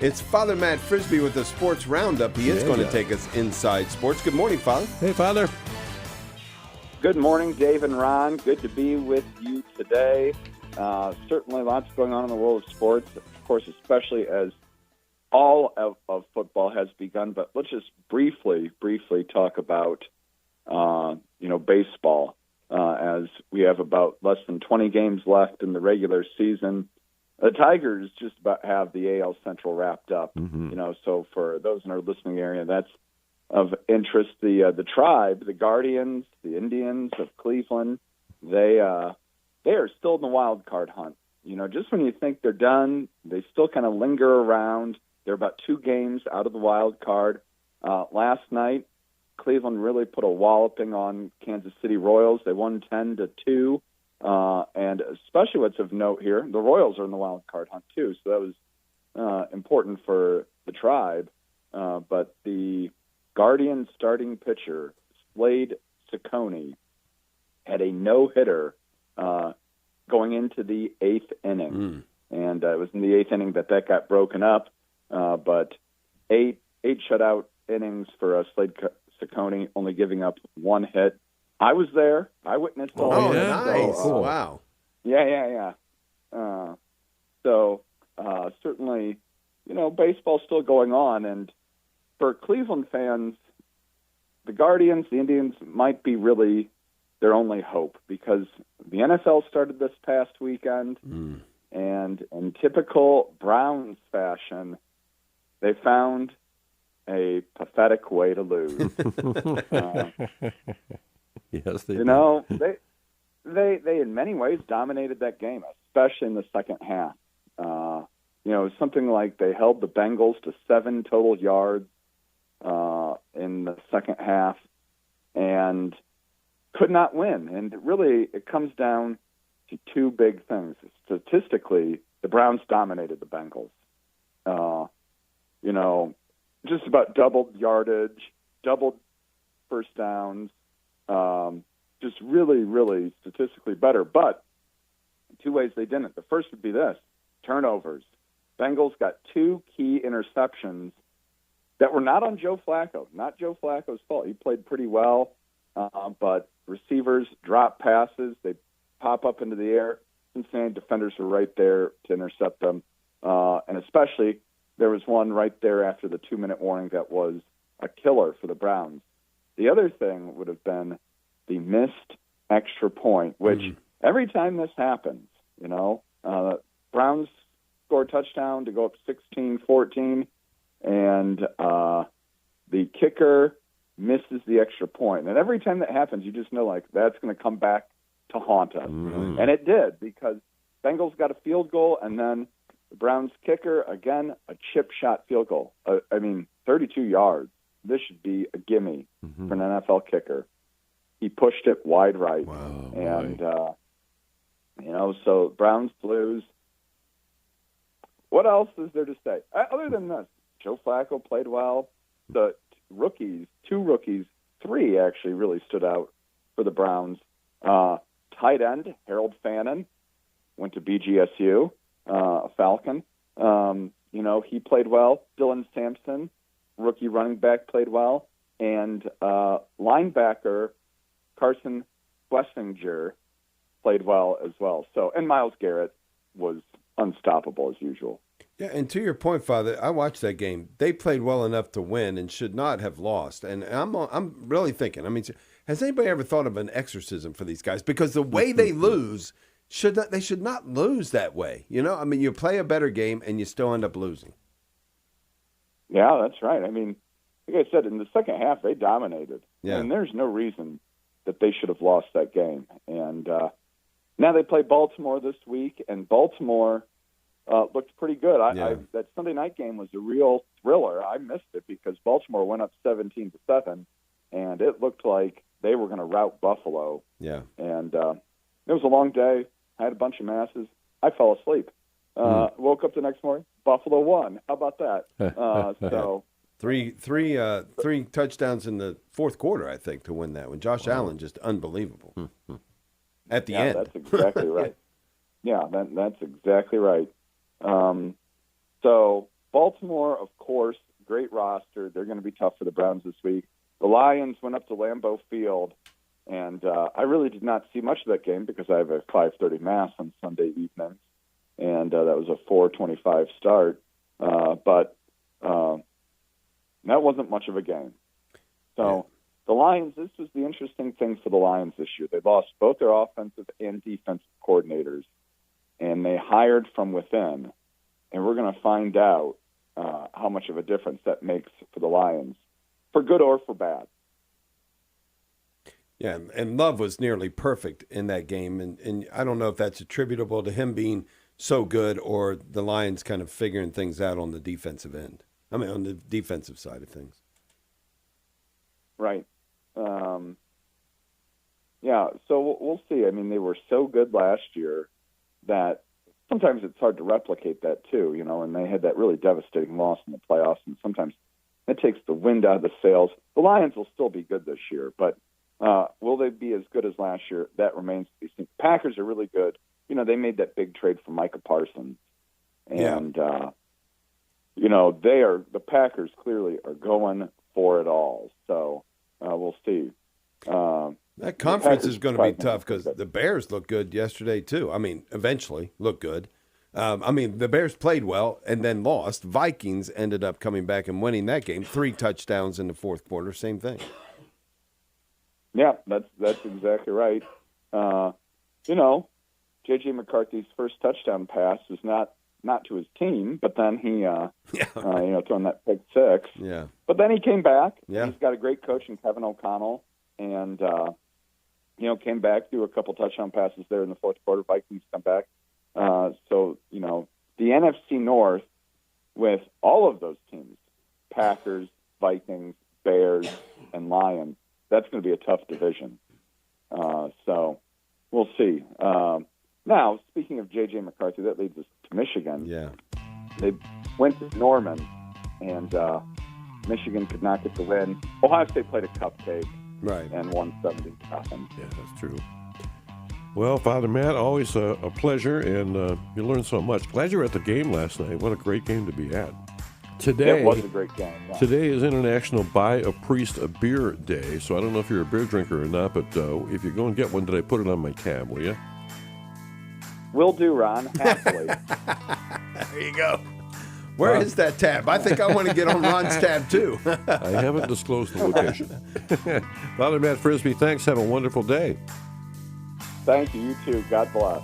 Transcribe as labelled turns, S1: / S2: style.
S1: It's Father Matt Frisbee with the Sports Roundup. He is going to take us inside sports. Good morning, Father.
S2: Hey, Father.
S3: Good morning, Dave and Ron. Good to be with you today. Certainly lots going on in the world of sports, of course, especially as all of football has begun. But let's just briefly talk about, baseball, as we have about less than 20 games left in the regular season. The Tigers just about have the AL Central wrapped up, so for those in our listening area, that's of interest. The Tribe, the Guardians, the Indians of Cleveland, they are still in the wild card hunt. Just when you think they're done, they still kind of linger around. They're about 2 games out of the wild card. Last night, Cleveland really put a walloping on Kansas City Royals. They won 10-2. And especially what's of note here, the Royals are in the wild card hunt too, so that was important for the Tribe. But the Guardians starting pitcher, Slade Ciccone, had a no-hitter going into the 8th inning. And it was in the 8th inning that got broken up. But eight shutout innings for Slade Ciccone, only giving up 1 hit. I was there. I witnessed all
S1: Oh,
S3: this.
S1: nice.
S3: So,
S1: Wow.
S3: Yeah. Certainly, baseball's still going on. And for Cleveland fans, the Guardians, the Indians might be really their only hope, because the NFL started this past weekend, and in typical Browns fashion, they found a pathetic way to lose.
S2: Yes, they
S3: did. They in many ways dominated that game, especially in the second half. Something like they held the Bengals to 7 total yards in the second half and could not win. And really, it comes down to 2 big things. Statistically, the Browns dominated the Bengals. Just about doubled yardage, doubled first downs. Just really, really statistically better. But 2 ways they didn't. The first would be this: turnovers. Bengals got 2 key interceptions that were not on Joe Flacco. Not Joe Flacco's fault. He played pretty well, but receivers drop passes. They pop up into the air. Cincinnati defenders were right there to intercept them. And especially, there was one right there after the 2-minute warning that was a killer for the Browns. The other thing would have been the missed extra point, which every time this happens, Browns score a touchdown to go up 16-14, and the kicker misses the extra point. And every time that happens, you just know, that's going to come back to haunt us. And it did, because Bengals got a field goal, and then the Browns kicker, again, a chip shot field goal. 32 yards. This should be a gimme for an NFL kicker. He pushed it wide right.
S2: Wow,
S3: and, so Browns lose. What else is there to say? Other than this, Joe Flacco played well. The rookies, 2 rookies, 3 actually really stood out for the Browns. Tight end, Harold Fannin, went to BGSU, a Falcon. He played well. Dylan Sampson, rookie running back, played well. And linebacker Carson Schlesinger played well as well. And Myles Garrett was unstoppable as usual.
S1: Yeah, and to your point, Father, I watched that game. They played well enough to win and should not have lost. And I'm really thinking, has anybody ever thought of an exorcism for these guys? Because the way they lose, they should not lose that way. You play a better game and you still end up losing.
S3: Yeah, that's right. Like I said, in the second half, they dominated.
S1: Yeah.
S3: And there's no reason that they should have lost that game. And now they play Baltimore this week, and Baltimore looked pretty good. That Sunday night game was a real thriller. I missed it because Baltimore went up 17-7, and it looked like they were going to rout Buffalo.
S1: Yeah. And
S3: it was a long day. I had a bunch of masses. I fell asleep. Woke up the next morning. Buffalo won. How about that?
S1: Three touchdowns in the fourth quarter, I think, to win that one. Josh Allen, just unbelievable. At the end.
S3: That's exactly right. Yeah, that's exactly right. Baltimore, of course, great roster. They're going to be tough for the Browns this week. The Lions went up to Lambeau Field, and I really did not see much of that game because I have a 5:30 Mass on Sunday evenings, and that was a 4:25 start. But that wasn't much of a game. So the Lions, this was the interesting thing for the Lions this year. They lost both their offensive and defensive coordinators, and they hired from within. And we're going to find out how much of a difference that makes for the Lions, for good or for bad.
S1: Yeah, and Love was nearly perfect in that game, and I don't know if that's attributable to him being so good or the Lions kind of figuring things out on the defensive end. I mean, on the defensive side of things.
S3: Right. Yeah, so we'll see. I mean, they were so good last year that sometimes it's hard to replicate that too, and they had that really devastating loss in the playoffs, and sometimes it takes the wind out of the sails. The Lions will still be good this year, but will they be as good as last year? That remains to be seen. Packers are really good. They made that big trade for Micah Parsons, and the Packers clearly are going for it all. So we'll see.
S1: That conference is going to be tough because the Bears looked good yesterday too. I mean, eventually looked good. The Bears played well and then lost. Vikings ended up coming back and winning that game. 3 touchdowns in the fourth quarter. Same thing.
S3: Yeah, that's exactly right. J.J. McCarthy's first touchdown pass was not to his team, but then he, throwing that pick six.
S1: Yeah.
S3: But then he came back.
S1: Yeah.
S3: He's got a great coach in Kevin O'Connell, and came back, threw a couple touchdown passes there in the fourth quarter. Vikings come back. So the NFC North with all of those teams, Packers, Vikings, Bears, and Lions, that's going to be a tough division. So we'll see. Now, speaking of J.J. McCarthy, that leads us to Michigan.
S1: Yeah.
S3: They went to Norman, and Michigan could not get the win. Ohio State played a cupcake.
S1: Right.
S3: And won 70-0.
S2: Yeah, that's true. Well, Father Matt, always a pleasure, and you learned so much. Glad you were at the game last night. What a great game to be at. Today,
S3: it was a great game. Yeah.
S2: Today is International Buy a Priest a Beer Day, so I don't know if you're a beer drinker or not, but if you go and get one today, put it on my tab, will you?
S3: Will do, Ron, happily.
S1: There you go. Where is that tab? I think I want to get on Ron's tab, too.
S2: I haven't disclosed the location. Father Matt Frisbee, thanks. Have a wonderful day.
S3: Thank you. You too. God bless.